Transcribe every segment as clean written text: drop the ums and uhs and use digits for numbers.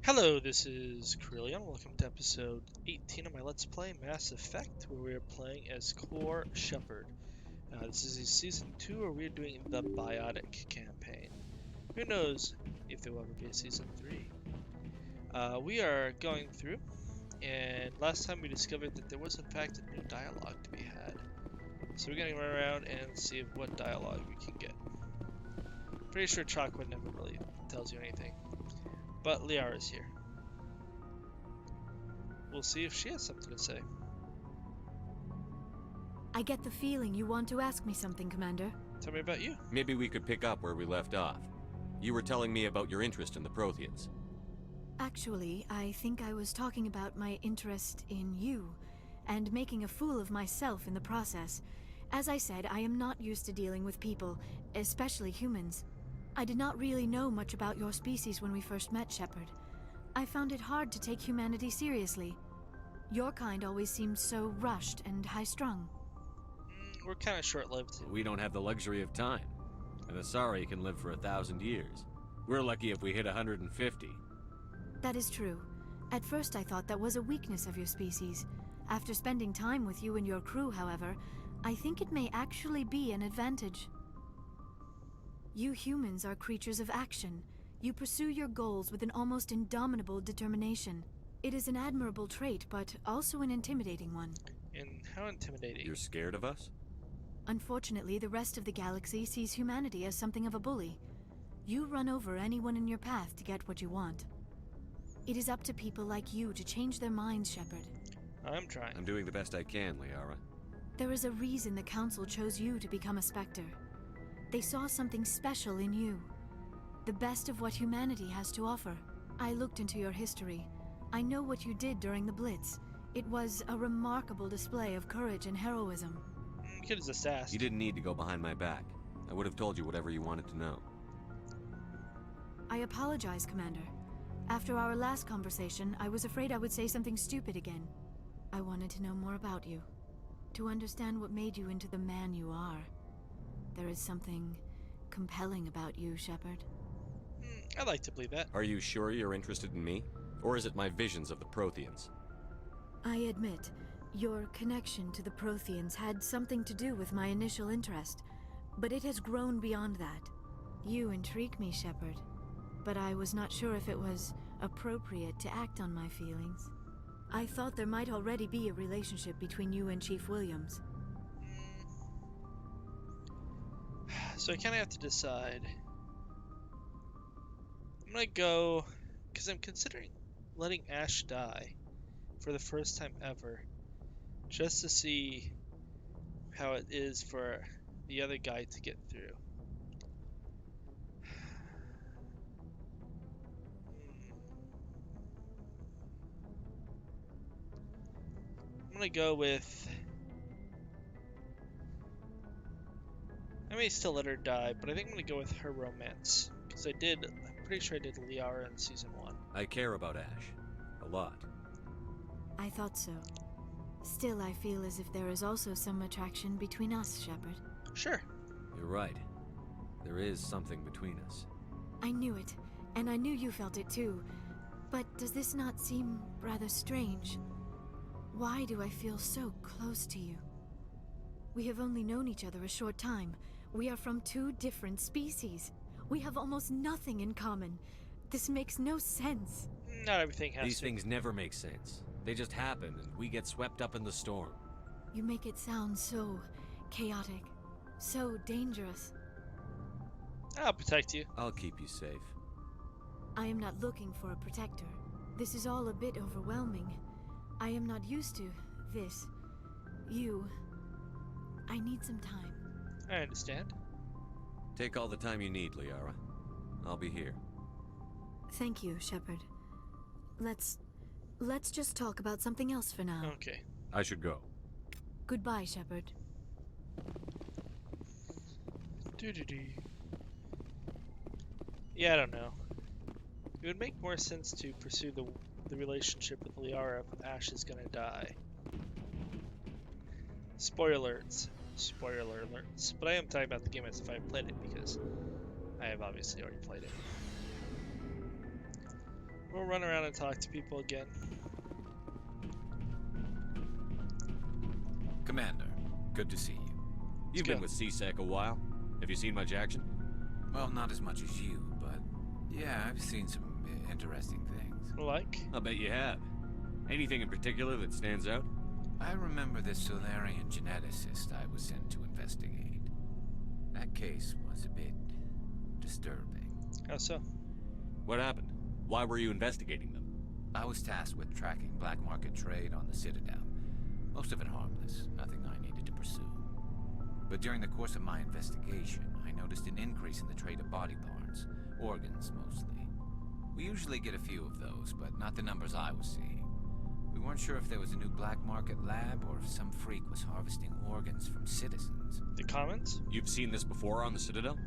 Hello, this is Carillion. Welcome to episode 18 of my Let's Play Mass Effect, where we are playing as Core Shepard. This is season 2, where we are doing the Biotic campaign. Who knows if there will ever be a season 3. We are going through, and last time we discovered that there was in fact a new dialogue to be had. So we're going to run around and see what dialogue we can get. Pretty sure Chalkwood never really tells you anything. But Liara's here. We'll see if she has something to say. I get the feeling you want to ask me something, Commander. Tell me about you. Maybe we could pick up where we left off. You were telling me about your interest in the Protheans. Actually, I think I was talking about my interest in you, and making a fool of myself in the process. As I said, I am not used to dealing with people, especially humans. I did not really know much about your species when we first met, Shepard. I found it hard to take humanity seriously. Your kind always seemed so rushed and high-strung. We're kind of short-lived. We don't have the luxury of time. An Asari can live for 1,000 years. We're lucky if we hit 150. That is true. At first I thought that was a weakness of your species. After spending time with you and your crew, however, I think it may actually be an advantage. You humans are creatures of action. You pursue your goals with an almost indomitable determination. It is an admirable trait, but also an intimidating one. And how intimidating? You're scared of us? Unfortunately, the rest of the galaxy sees humanity as something of a bully. You run over anyone in your path to get what you want. It is up to people like you to change their minds, Shepard. I'm trying. I'm doing the best I can, Liara. There is a reason the Council chose you to become a Spectre. They saw something special in you. The best of what humanity has to offer. I looked into your history. I know what you did during the Blitz. It was a remarkable display of courage and heroism. You could have just asked. You didn't need to go behind my back. I would have told you whatever you wanted to know. I apologize, Commander. After our last conversation, I was afraid I would say something stupid again. I wanted to know more about you. To understand what made you into the man you are. There is something compelling about you, Shepard. I'd like to believe that. Are you sure you're interested in me? Or is it my visions of the Protheans? I admit, your connection to the Protheans had something to do with my initial interest, but it has grown beyond that. You intrigue me, Shepard, but I was not sure if it was appropriate to act on my feelings. I thought there might already be a relationship between you and Chief Williams. So I kind of have to decide. I'm gonna go, because I'm considering letting Ash die for the first time ever, just to see how it is for the other guy to get through. I'm gonna go with. I may still let her die, but I think I'm gonna go with her romance. Because I'm pretty sure I did Liara in season 1. I care about Ash. A lot. I thought so. Still, I feel as if there is also some attraction between us, Shepard. Sure. You're right. There is something between us. I knew it, and I knew you felt it too. But does this not seem rather strange? Why do I feel so close to you? We have only known each other a short time. We are from two different species. We have almost nothing in common. This makes no sense. Not everything has These to. things never make sense. They just happen, and we get swept up in the storm. You make it sound so chaotic, so dangerous. I'll protect you. I'll keep you safe. I am not looking for a protector. This is all a bit overwhelming. I am not used to this. You. I need some time. I understand. Take all the time you need, Liara. I'll be here. Thank you, Shepard. Let's just talk about something else for now. Okay. I should go. Goodbye, Shepard. Doo-doo-doo. Yeah, I don't know. It would make more sense to pursue the relationship with Liara if Ash is gonna die. Spoiler alerts. Spoiler alerts. But I am talking about the game as if I played it, because I have obviously already played it. We'll run around and talk to people again. Commander, good to see you. You've go. been with CSEC a while. Have you seen much action? Well, not as much as you, but yeah, I've seen some interesting things. Like? I'll bet you have. Anything in particular that stands out? I remember this Solarian geneticist I was sent to investigate. That case was a bit disturbing. How so? What happened? Why were you investigating them? I was tasked with tracking black market trade on the Citadel. Most of it harmless, nothing I needed to pursue. But during the course of my investigation, I noticed an increase in the trade of body parts, organs mostly. We usually get a few of those, but not the numbers I was seeing. We weren't sure if there was a new black market lab or if some freak was harvesting organs from citizens. The comments? You've seen this before on the Citadel?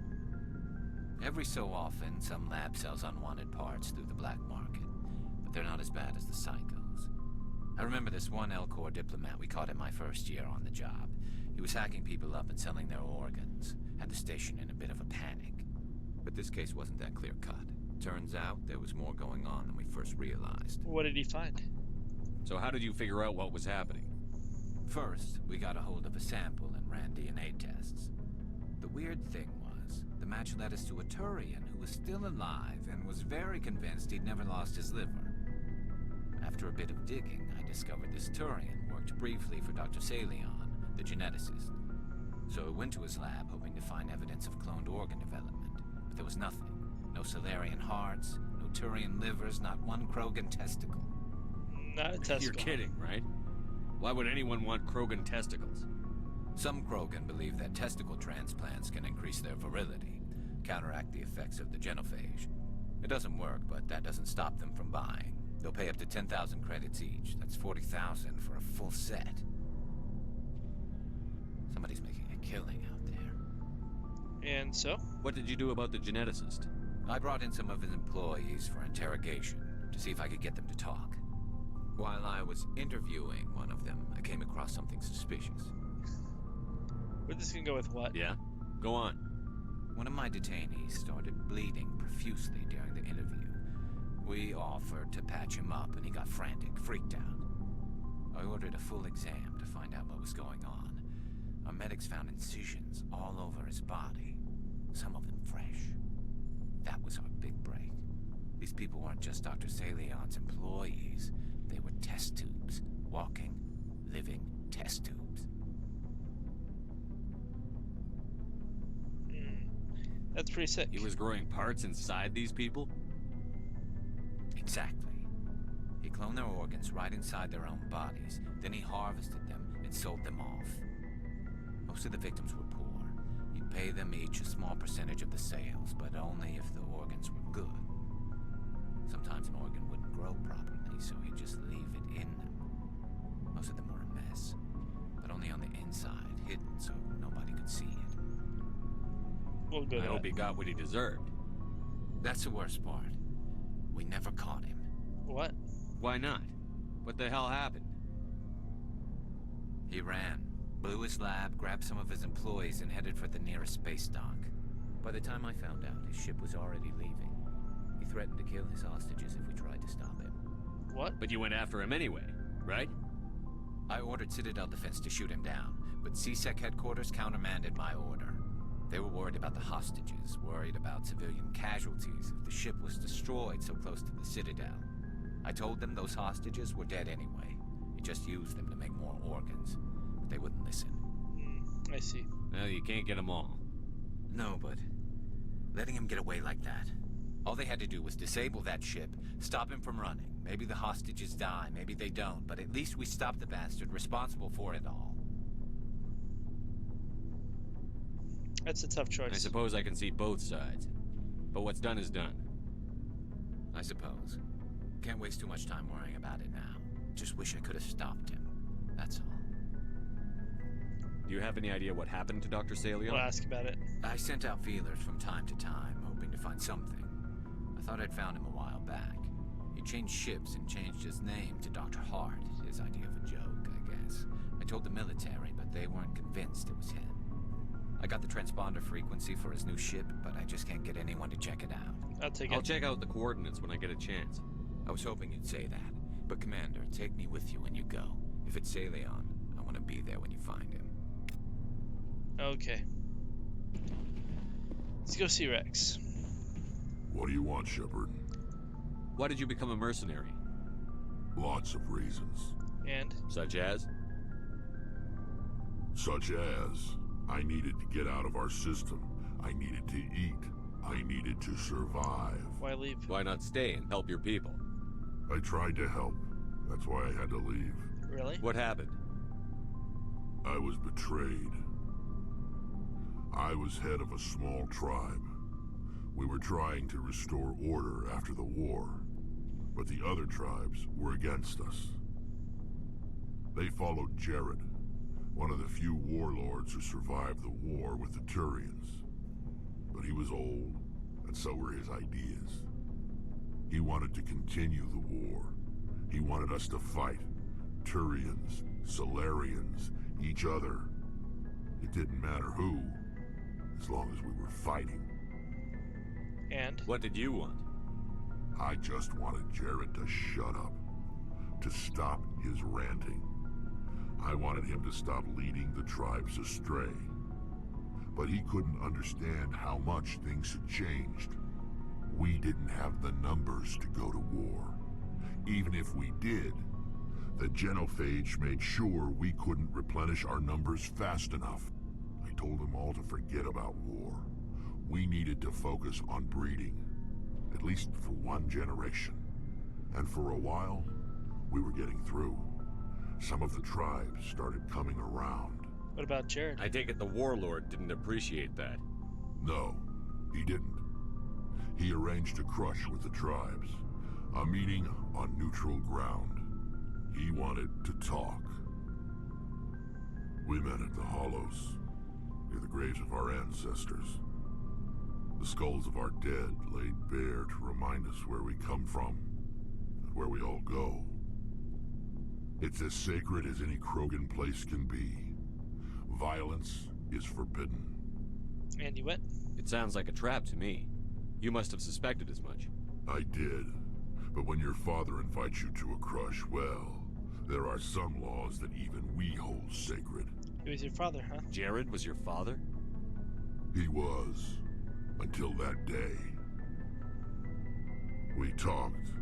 Every so often, some lab sells unwanted parts through the black market, but they're not as bad as the psychos. I remember this one L-Corps diplomat we caught in my first year on the job. He was hacking people up and selling their organs, had the station in a bit of a panic. But this case wasn't that clear-cut. Turns out there was more going on than we first realized. What did he find? So how did you figure out what was happening? First, we got a hold of a sample and ran DNA tests. The weird thing was, the match led us to a Turian who was still alive and was very convinced he'd never lost his liver. After a bit of digging, I discovered this Turian worked briefly for Dr. Salion, the geneticist. So I went to his lab hoping to find evidence of cloned organ development, but there was nothing. No Solarian hearts, no Turian livers, not one Krogan testicle. Not a testicle. You're kidding, right? Why would anyone want Krogan testicles? Some Krogan believe that testicle transplants can increase their virility, counteract the effects of the genophage. It doesn't work, but that doesn't stop them from buying. They'll pay up to 10,000 credits each. That's 40,000 for a full set. Somebody's making a killing out there. And so? What did you do about the geneticist? I brought in some of his employees for interrogation, to see if I could get them to talk. While I was interviewing one of them, I came across something suspicious. We're just gonna go with what? Yeah? Go on. One of my detainees started bleeding profusely during the interview. We offered to patch him up, and he got frantic, freaked out. I ordered a full exam to find out what was going on. Our medics found incisions all over his body, some of them fresh. That was our big break. These people weren't just Dr. Salion's employees. They were test tubes. Walking, living test tubes. That's pretty sick. He was growing parts inside these people? Exactly. He cloned their organs right inside their own bodies. Then he harvested them and sold them off. Most of the victims were poor. He'd pay them each a small percentage of the sales, but only if the organs were good. Sometimes an organ wouldn't grow properly, so he'd just leave it in them. Most of them were a mess, but only on the inside, hidden so nobody could see it. We'll go I with hope that. he got what he deserved. That's the worst part. We never caught him. What? Why not? What the hell happened? He ran, blew his lab, grabbed some of his employees, and headed for the nearest space dock. By the time I found out, his ship was already leaving. He threatened to kill his hostages if we tried to stop him. What? But you went after him anyway, right? I ordered Citadel Defense to shoot him down, but CSEC headquarters countermanded my order. They were worried about the hostages, worried about civilian casualties if the ship was destroyed so close to the Citadel. I told them those hostages were dead anyway. He just used them to make more organs, but they wouldn't listen. I see. Well, you can't get them all. No, but letting him get away like that. All they had to do was disable that ship, stop him from running. Maybe the hostages die, maybe they don't, but at least we stopped the bastard responsible for it all. That's a tough choice. I suppose I can see both sides. But what's done is done. I suppose. Can't waste too much time worrying about it now. Just wish I could have stopped him. That's all. Do you have any idea what happened to Dr. Salion? We'll ask about it. I sent out feelers from time to time, hoping to find something. I thought I'd found him a while back. He changed ships and changed his name to Dr. Hart, his idea of a joke, I guess. I told the military, but they weren't convinced it was him. I got the transponder frequency for his new ship, but I just can't get anyone to check it out. I'll take I'll it. check out the coordinates when I get a chance. I was hoping you'd say that. But Commander, take me with you when you go. If it's Leon, I want to be there when you find him. Okay. Let's go see Rex. What do you want, Shepard? Why did you become a mercenary? Lots of reasons. And? Such as? Such as, I needed to get out of our system. I needed to eat. I needed to survive. Why leave? Why not stay and help your people? I tried to help. That's why I had to leave. Really? What happened? I was betrayed. I was head of a small tribe. We were trying to restore order after the war, but the other tribes were against us. They followed Jared, one of the few warlords who survived the war with the Turians. But he was old, and so were his ideas. He wanted to continue the war. He wanted us to fight. Turians, Solarians, each other. It didn't matter who, as long as we were fighting. And? What did you want? I just wanted Jared to shut up, to stop his ranting. I wanted him to stop leading the tribes astray. But he couldn't understand how much things had changed. We didn't have the numbers to go to war. Even if we did, the genophage made sure we couldn't replenish our numbers fast enough. I told them all to forget about war. We needed to focus on breeding, at least for one generation. And for a while, we were getting through. Some of the tribes started coming around. What about Jared? I take it the warlord didn't appreciate that. No, he didn't. He arranged a crush with the tribes, a meeting on neutral ground. He wanted to talk. We met at the Hollows, near the graves of our ancestors. The skulls of our dead laid bare to remind us where we come from, and where we all go. It's as sacred as any Krogan place can be. Violence is forbidden. And you went? It sounds like a trap to me. You must have suspected as much. I did. But when your father invites you to a crush, well, there are some laws that even we hold sacred. He was your father, huh? Jared was your father? He was. Until that day. We talked,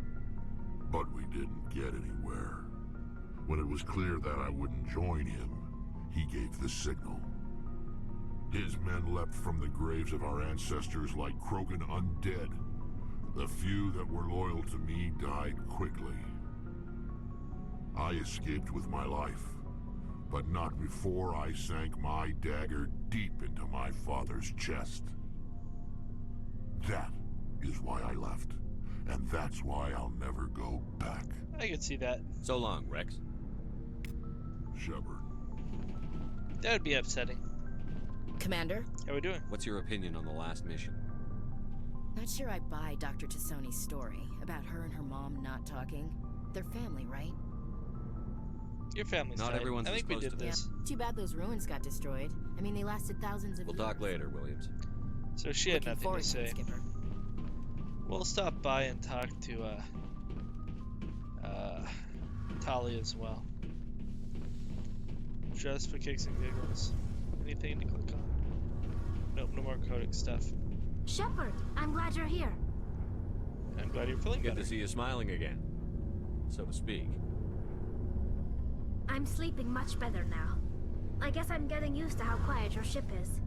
but we didn't get anywhere. When it was clear that I wouldn't join him, he gave the signal. His men leapt from the graves of our ancestors like Krogan undead. The few that were loyal to me died quickly. I escaped with my life, but not before I sank my dagger deep into my father's chest. That is why I left, and that's why I'll never go back. I could see that. So long, Rex. Shepard. That would be upsetting. Commander? How are we doing? What's your opinion on the last mission? Not sure I buy Dr. Tassoni's story about her and her mom not talking. They're family, right? Your family's Not tight. everyone's I think we as close did to this. Too bad those ruins got destroyed. I mean, they lasted thousands of We'll years. talk later, Williams. So she had Looking nothing forward to say. it, Skipper. We'll stop by and talk to Tali as well. Just for kicks and giggles. Anything to click on? Nope, no more coding stuff. Shepard, I'm glad you're here. I'm glad you're feeling Good better. to see you smiling again, so to speak. I'm sleeping much better now. I guess I'm getting used to how quiet your ship is.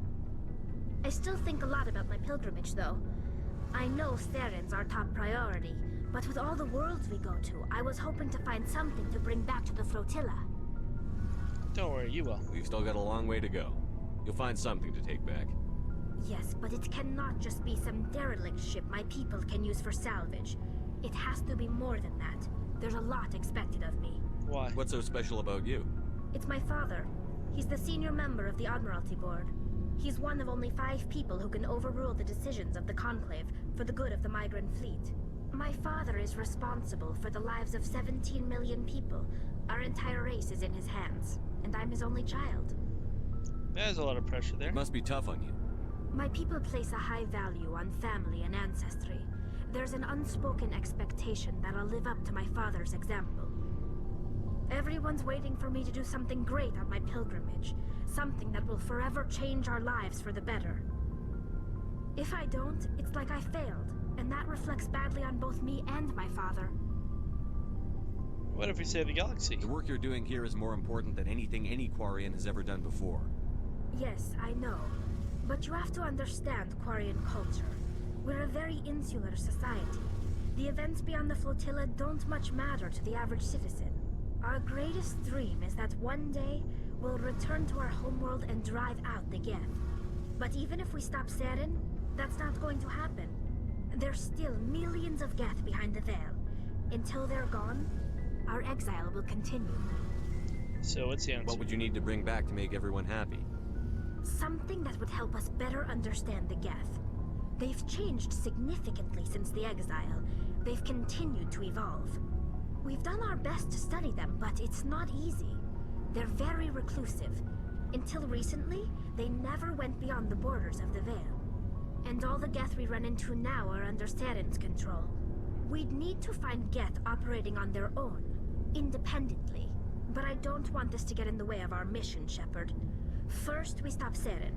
I still think a lot about my pilgrimage, though. I know Theron's our top priority, but with all the worlds we go to, I was hoping to find something to bring back to the flotilla. Don't worry, you will. We've still got a long way to go. You'll find something to take back. Yes, but it cannot just be some derelict ship my people can use for salvage. It has to be more than that. There's a lot expected of me. Why? What's so special about you? It's my father. He's the senior member of the Admiralty Board. He's one of only 5 people who can overrule the decisions of the Conclave for the good of the migrant fleet. My father is responsible for the lives of 17 million people. Our entire race is in his hands, and I'm his only child. There's a lot of pressure there. It must be tough on you. My people place a high value on family and ancestry, There's an unspoken expectation that I'll live up to my father's example. Everyone's waiting for me to do something great on my pilgrimage, something that will forever change our lives for the better. If I don't, it's like I failed, and that reflects badly on both me and my father. What if we save the galaxy? The work you're doing here is more important than anything any Quarian has ever done before. Yes, I know. But you have to understand Quarian culture. We're a very insular society. The events beyond the flotilla don't much matter to the average citizen. Our greatest dream is that one day, we'll return to our homeworld and drive out the Geth. But even if we stop Saren, that's not going to happen. There's still millions of Geth behind the veil. Until they're gone, our exile will continue. So what's the answer? What would you need to bring back to make everyone happy? Something that would help us better understand the Geth. They've changed significantly since the exile. They've continued to evolve. We've done our best to study them, but it's not easy. They're very reclusive. Until recently, they never went beyond the borders of the Veil. And all the Geth we run into now are under Saren's control. We'd need to find Geth operating on their own, independently. But I don't want this to get in the way of our mission, Shepard. First, we stop Saren.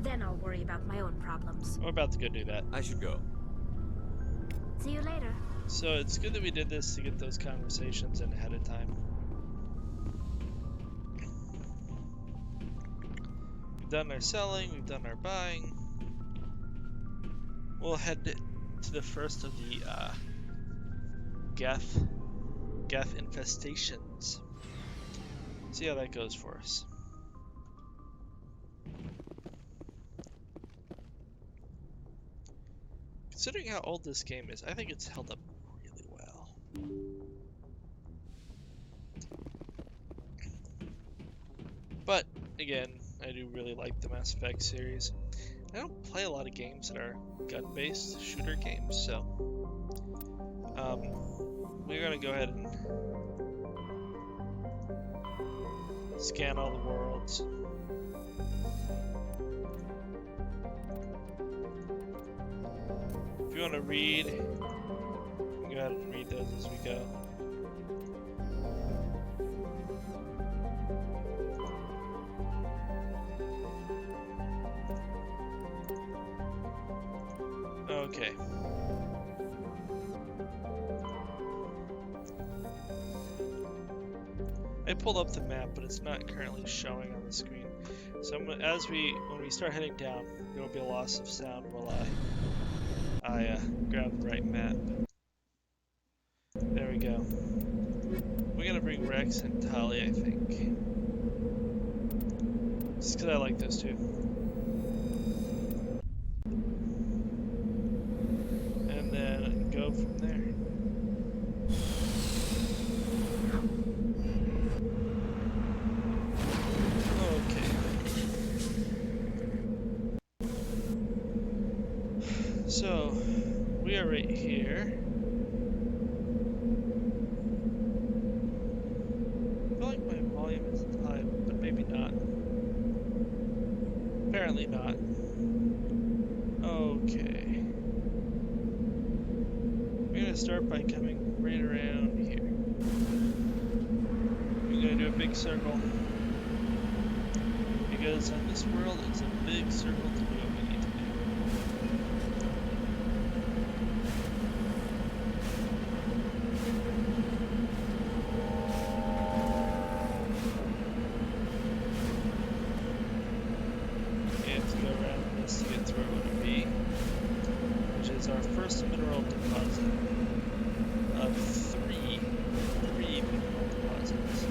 Then I'll worry about my own problems. We're about to go do that. I should go. See you later. So it's good that we did this to get those conversations in ahead of time. We've done our selling, we've done our buying. We'll head to the first of the Geth infestations. See how that goes for us. Considering how old this game is, I think it's held up really well. But, again, I do really like the Mass Effect series. I don't play a lot of games that are gun-based shooter games, so we're gonna go ahead and scan all the worlds. If you want to read, you can go ahead and read those as we go. Okay. I pulled up the map, but it's not currently showing on the screen. So when we start heading down, there will be a loss of sound while I grab the right map. There we go. We're gonna bring Rex and Tali, I think. Just because I like those two. And then go from there. So, we are right here. I feel like my volume isn't high, but maybe not. Apparently not. Okay. We're gonna start by coming right around here. We're gonna do a big circle. Because on this world, it's a big circle to do what we need to do. Our first mineral deposit of three mineral deposits.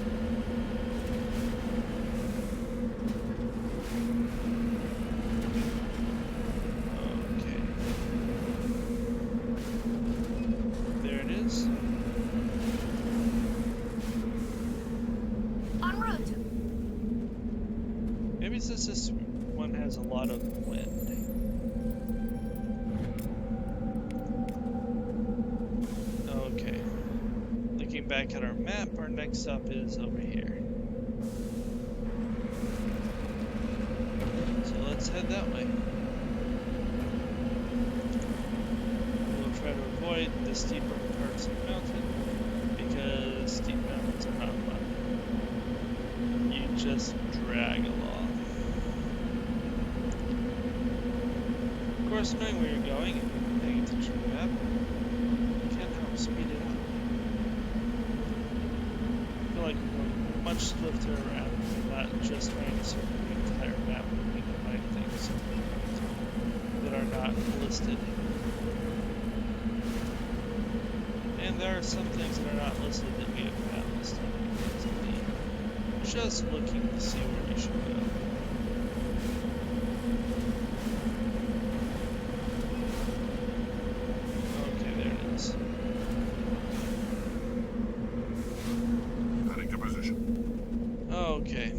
Okay. There it is. En route. Maybe since this one has a lot of wind. Back at our map, our next stop is over here. So let's head that way. We'll try to avoid the steeper parts of the mountain because steep mountains are not fun. You just drag along. Of course, knowing where you're going and paying attention to the map can help speed it up. I feel like we're going much swifter around and not just trying to circle the entire map looking to find things that are not listed. And there are some things that are not listed that we have not listed. Just looking to see where we should go. Okay, there it is. Heading to position. Okay.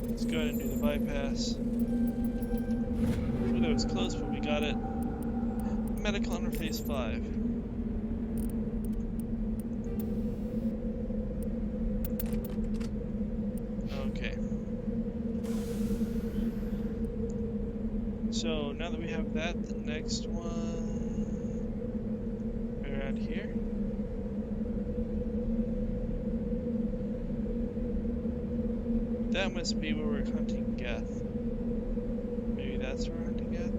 Let's go ahead and do the bypass. Ooh, that was close, but we got it. Medical interface 5. Okay. So now that we have that, the next one around here. That must be where we're hunting Geth. Maybe that's where we're hunting Geth?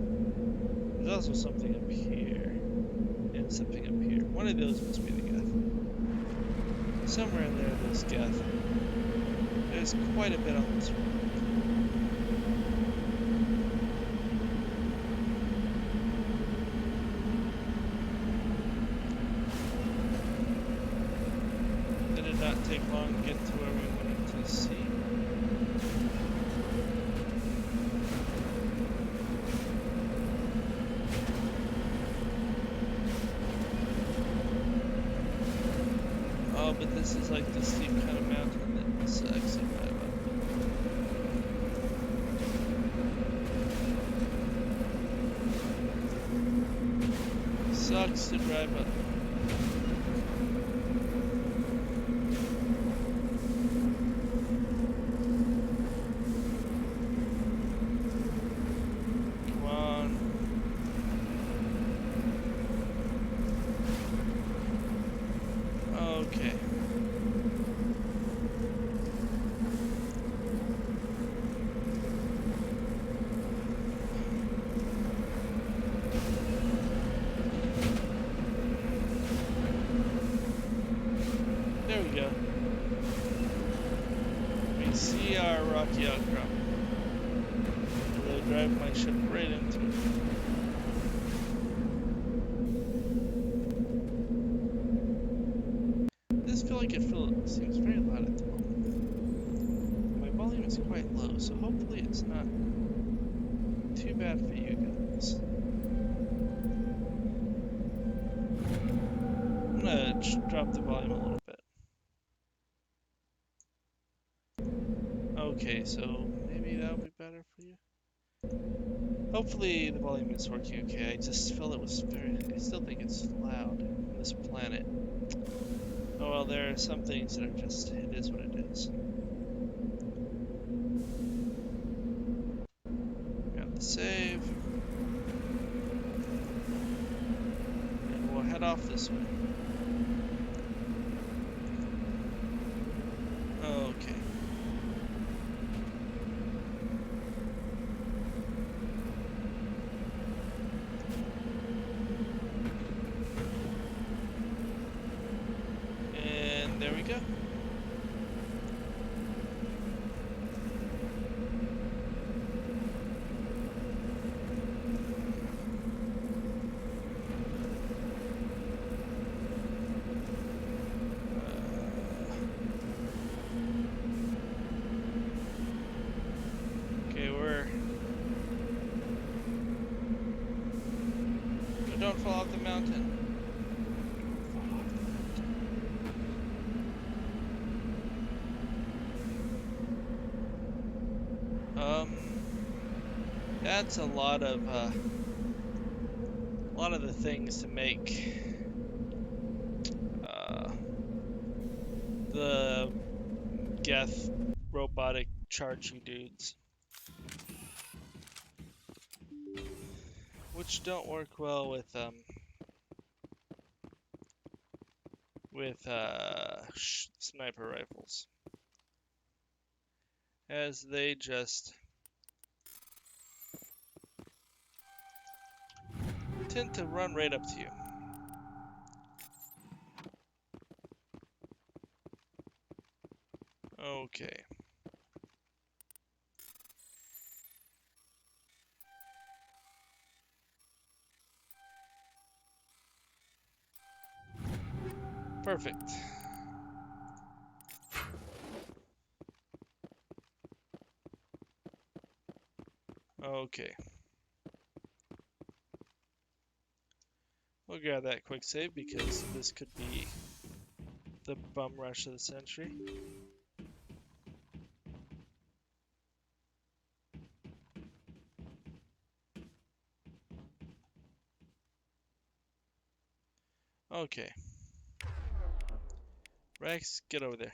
There's also something up here. And something up here. One of those must be the Geth. Somewhere in there there's Geth. There's quite a bit on this road. It did not take long to get to where we wanted to see. Oh, but this is like the steep kind of mountain that sucks to drive up. Sucks to drive up. Come on. Okay. There we go. We see our rocky outcrop. Although I drive my ship right into it. This feel like seems very loud at the moment. My volume is quite low, so hopefully it's not too bad for you guys. I'm gonna drop the volume a little bit. Okay, so maybe that'll be better for you. Hopefully the volume is working okay. I just felt it was I still think it's loud on this planet. Oh well, there are some things that are just, it is what it is. Got the save. And we'll head off this way. Okay. And there we go. Don't fall off the mountain. That's a lot of the things to make the Geth robotic charging dudes. which don't work well with sniper rifles, as they just tend to run right up to you. Okay. Perfect. Okay. We'll grab that quick save because this could be the bum rush of the century. Okay. Rex, get over there.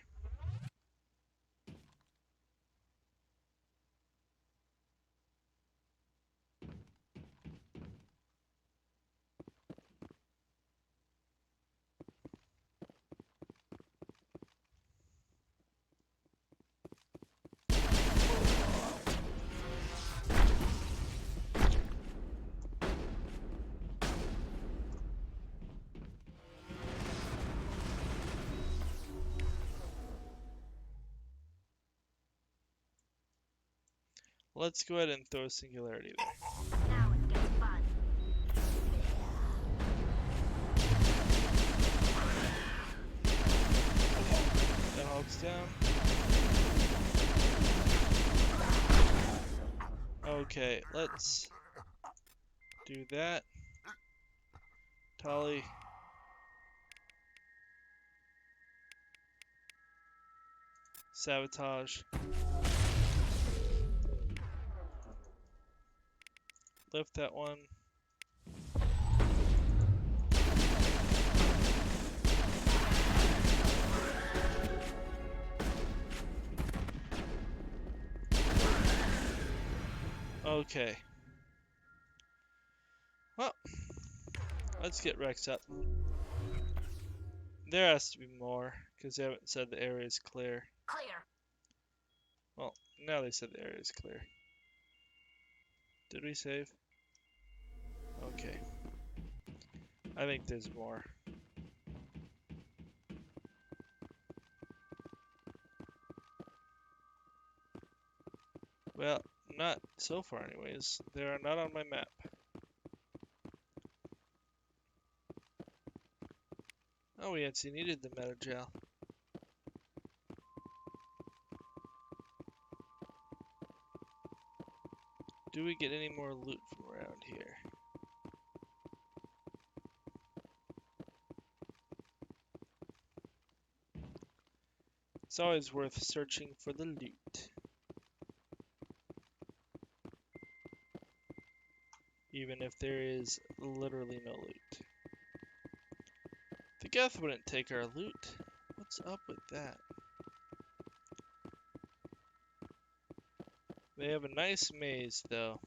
Let's go ahead and throw a singularity there. Now it's getting fun. That Hulk's down. Okay, let's do that. Tali. Sabotage. Lift that one. Okay. Well, let's get Rex up. There has to be more, because they haven't said the area is clear. Clear. Well, now they said the area is clear. Did we save? Okay. I think there's more. Well, not so far anyways. They are not on my map. Oh, we actually needed the meta gel. Do we get any more loot from around here? It's always worth searching for the loot. Even if there is literally no loot. The Geth wouldn't take our loot. What's up with that? They have a nice maze, though.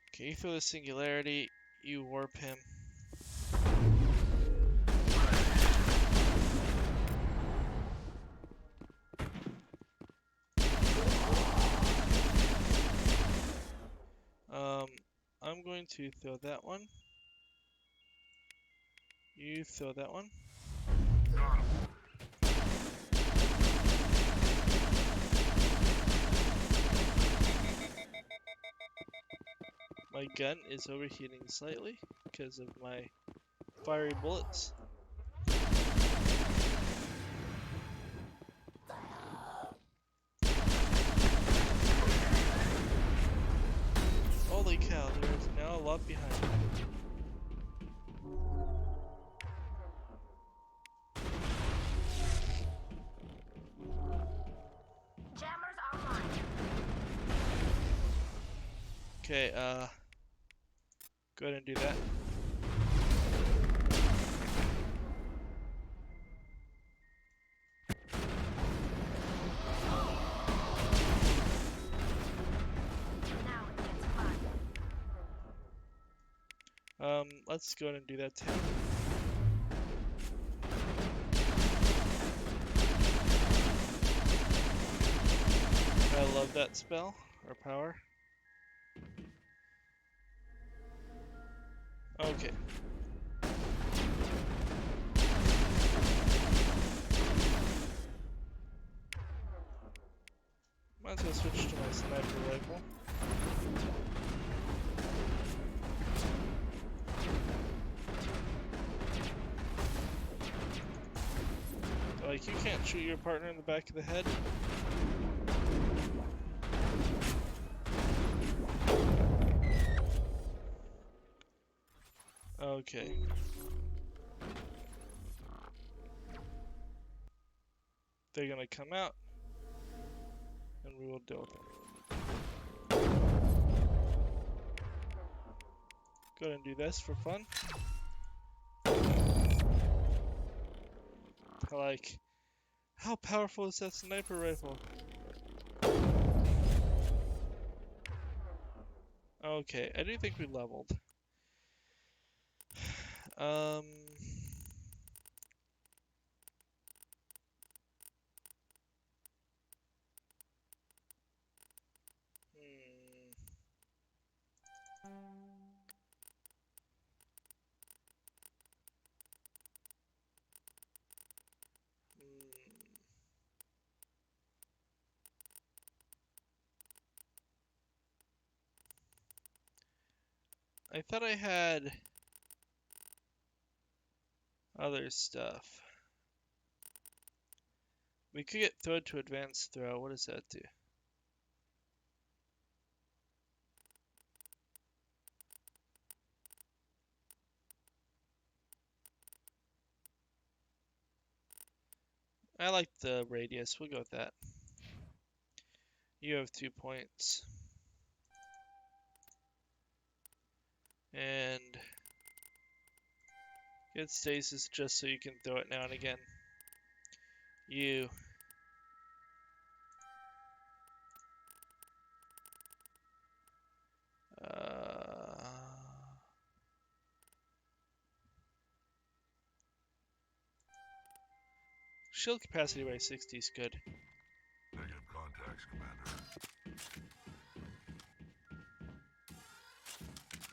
Okay, you throw the singularity, you warp him. I'm going to throw that one. You throw that one. My gun is overheating slightly because of my fiery bullets. Holy cow, there is now a lot behind me. Jammers online. Okay, go ahead and do that. Let's go ahead and do that to him. I love that spell, or power. Okay. Might as well switch to my sniper rifle. Like, you can't shoot your partner in the back of the head. Okay. They're gonna come out, and we will deal with them. Go ahead and do this for fun. Like, how powerful is that sniper rifle? Okay, I do think we leveled. Hmm. I thought I had other stuff. We could get throw to advanced throw. What does that do? I like the radius. We'll go with that. You have 2 points. And get stasis just so you can throw it now and again. You. Shield capacity by 60 is good. Negative contacts, Commander.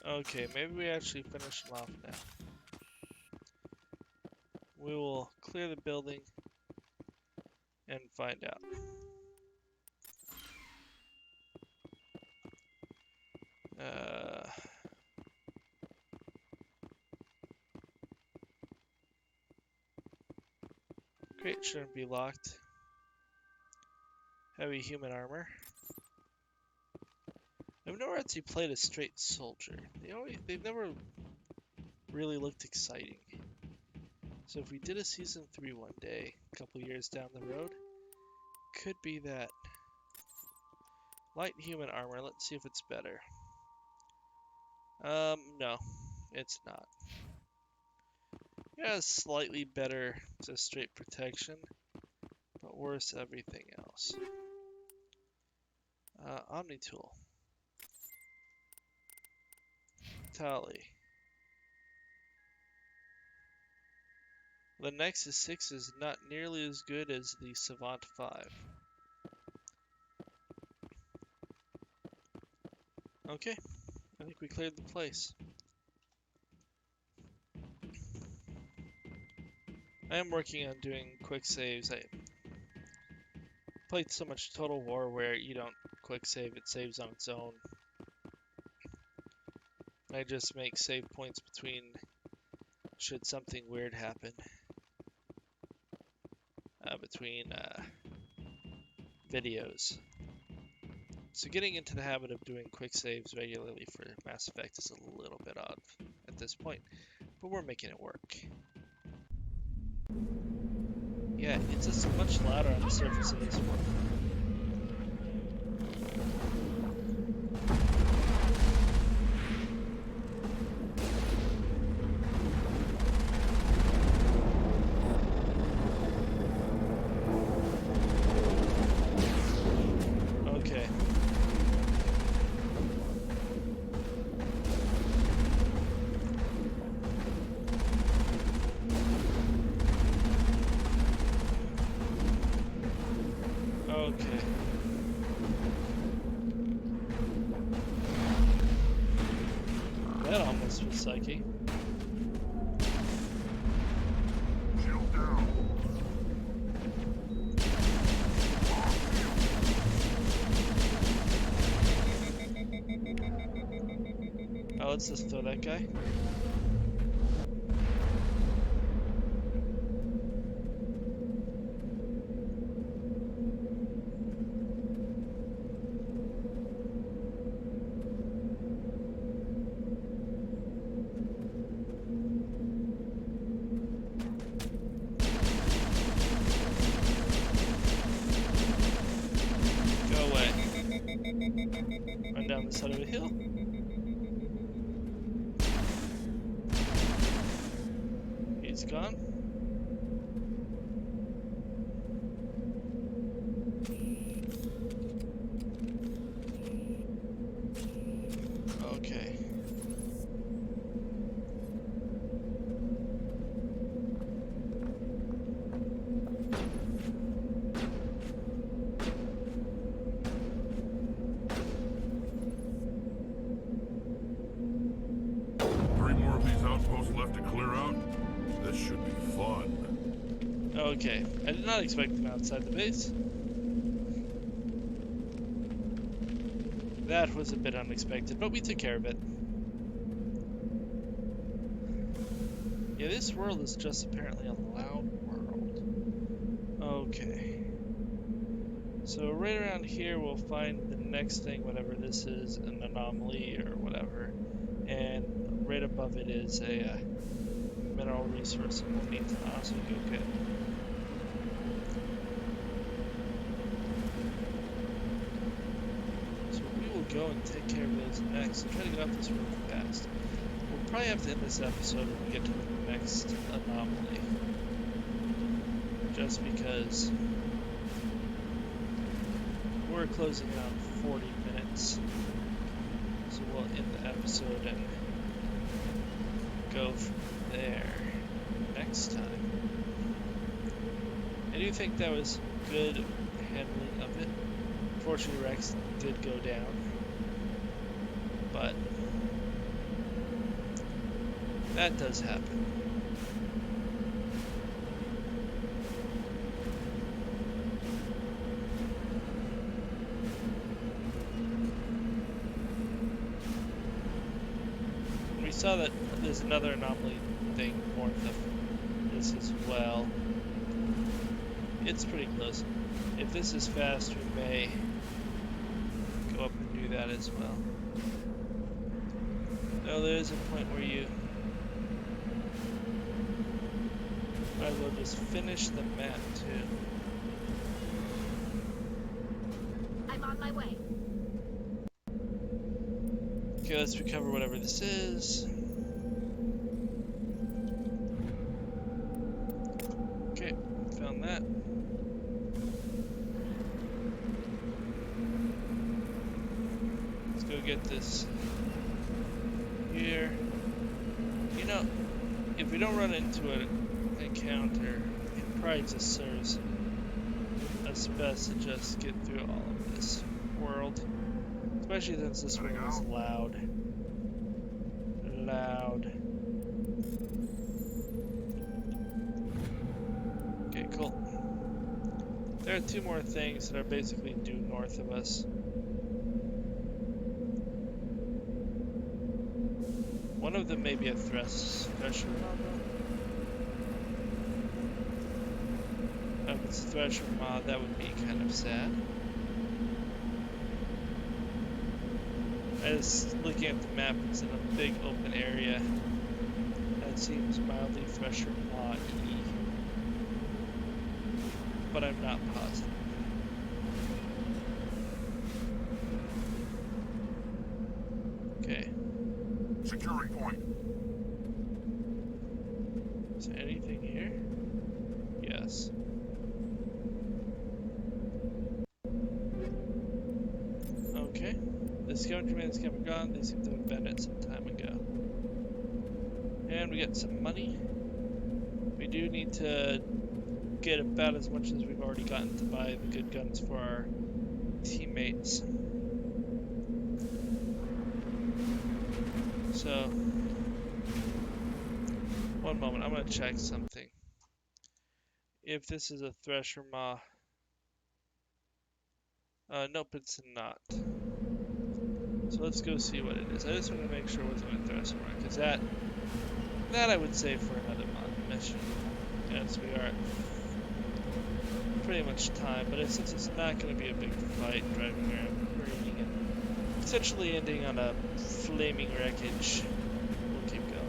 Okay, maybe we actually finish them off now. We will clear the building and find out. Crate shouldn't be locked. Heavy human armor. I've never actually played a straight soldier. They've never really looked exciting. So if we did a season 3 one day, a couple years down the road, could be that. Light human armor, let's see if it's better. No, it's not. Yeah, slightly better to straight protection, but worse everything else. Omni tool. Tally. The Nexus 6 is not nearly as good as the Savant 5. Okay, I think we cleared the place. I am working on doing quick saves. I played so much Total War where you don't quick save, it saves on its own. I just make save points between should something weird happen. Between videos. So getting into the habit of doing quick saves regularly for Mass Effect is a little bit odd at this point, but we're making it work. Yeah, it's just much louder on the surface of this one. That almost was psyche. Shield down. Oh, let's just throw that guy. Go away. Run down the side of a hill. He's gone. Okay. Three more of these outposts left to clear out. This should be fun. Okay. I did not expect them outside the base. That was a bit unexpected, but we took care of it. Yeah, this world is just apparently a loud world. Okay. So right around here we'll find the next thing, whatever this is, an anomaly or whatever. And right above it is a mineral resource that we'll need to also go get. So we will go and take care of those next and try to get off this road fast. We'll probably have to end this episode when we get to the next anomaly. Just because we're closing in on 40 minutes. So we'll end the episode and go from there next time. I do think that was good handling of it. Unfortunately, Rex did go down, but that does happen. We saw that there's another anomaly thing north of this as well. It's pretty close. If this is fast, we may go up and do that as well. No, there is a point where you might as well just finish the map too. I'm on my way. Okay, let's recover whatever this is. Okay, found that. Let's go get this here. You know, if we don't run into an encounter, it probably just serves us best to just get through all of this world. Especially since this one is loud. Loud. Okay, cool. There are two more things that are basically due north of us. One of them may be a thresher mod. If it's a thresher mod, that would be kind of sad. As looking at the map, it's in a big open area. That seems mildly thresher mod-y, but I'm not positive. Okay. Securing point. Is there anything here? Yes. Okay. The scavenger man's come and gone. They seem to have abandoned it some time ago. And we got some money. We do need to get about as much as we've already gotten to buy the good guns for our teammates. So One moment, I'm gonna check something. If this is a Thresher Maw. Nope, it's not. So let's go see what it is. I just want to make sure it wasn't a Thresher Maw, because that I would save for another mission. Yes, we are at pretty much time, but since it's not going to be a big fight driving around raining and essentially ending on a flaming wreckage, we'll keep going.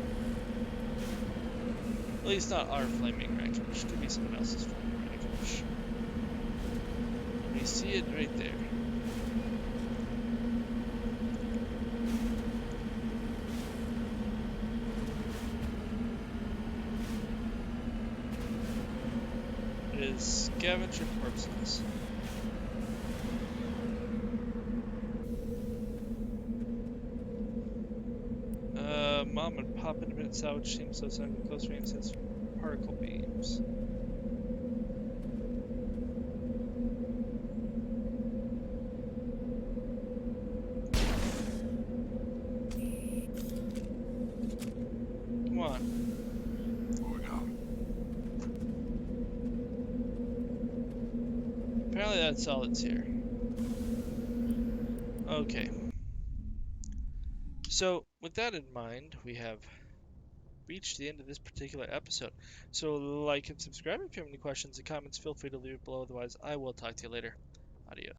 At least not our flaming wreckage. Could be someone else's flaming wreckage. We see it right there. It is scavenger corpses. Mom and Pop independent salvage seems so sound close range sense particle beams. Come on. Moving out. Apparently that's all that's here. Okay. So, with that in mind, we have reached the end of this particular episode. So, like and subscribe. If you have any questions or comments, feel free to leave it below. Otherwise, I will talk to you later. Adios.